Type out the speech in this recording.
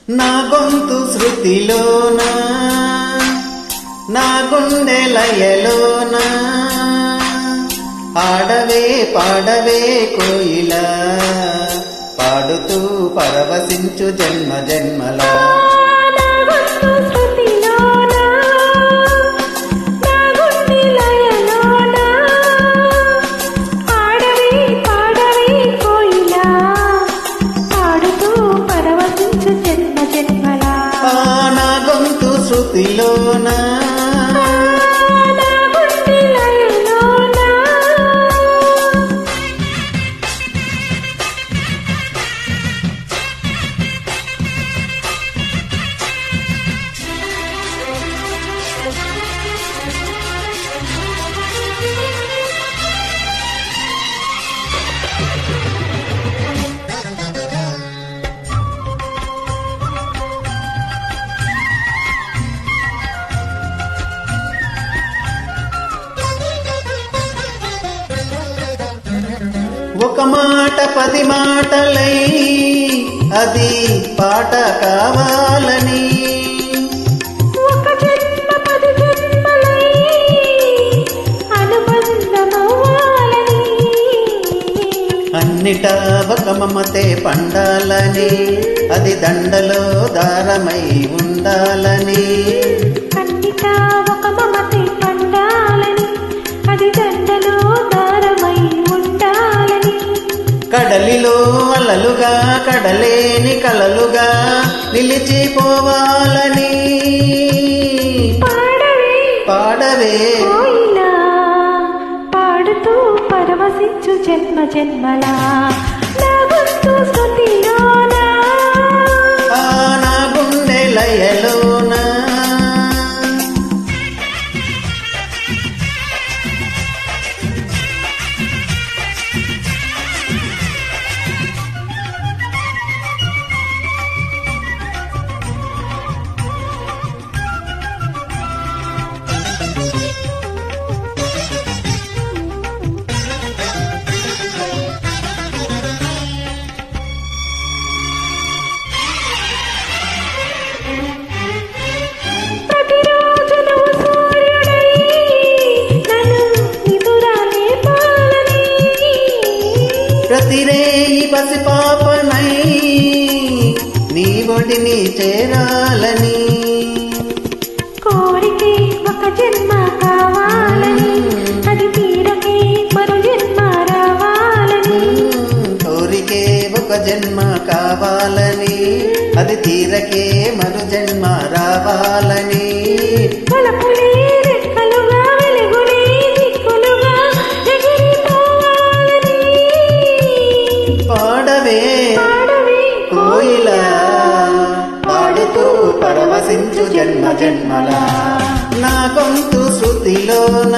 నా గొంతు శృతిలోన నా గుండె లయలోన ఆడవే పాడవే కోయిలా పాడుతూ పరవశించు జన్మ జన్మలా నా గొంతు శృతిలోన ఒక మాట 10 మాటలై అది పాట కావాలని ఒక జన్మ 10 జన్మలై అనుబంధమవ్వాలని అన్నిటా ఒక మమతే పండాలని అది దండలో దారమై ఉండాలని అన్నిటా ఒక మమతే పండాలని అది దండలో దారమై ఉండాలని కడలిలో అలలుగా కడలేని కలలుగా నిలిచిపోవాలని పాడవే కోయిలా పాడుతూ పరవశించు జన్మ జన్మలా నా గొంతు శృతిలోనా నా గుండె లయలోన ప్రతిరేయి పసిపాపనై నీ ఒడిని చేరాలని కోరికే ఒక జన్మ కావాలని అది తీరకే మరో జన్మ రావాలని కోరికే ఒక జన్మ కావాలని అది తీరకే మరు జన్మ రావాలని వలపులే రెక్కలుగా వెలుగులే దిక్కులుగా ఎగిరిపోవాలని పాడవే కోయిలా పాడుతూ పరవశించు జన్మ జన్మలా నా గొంతు శృతిలోన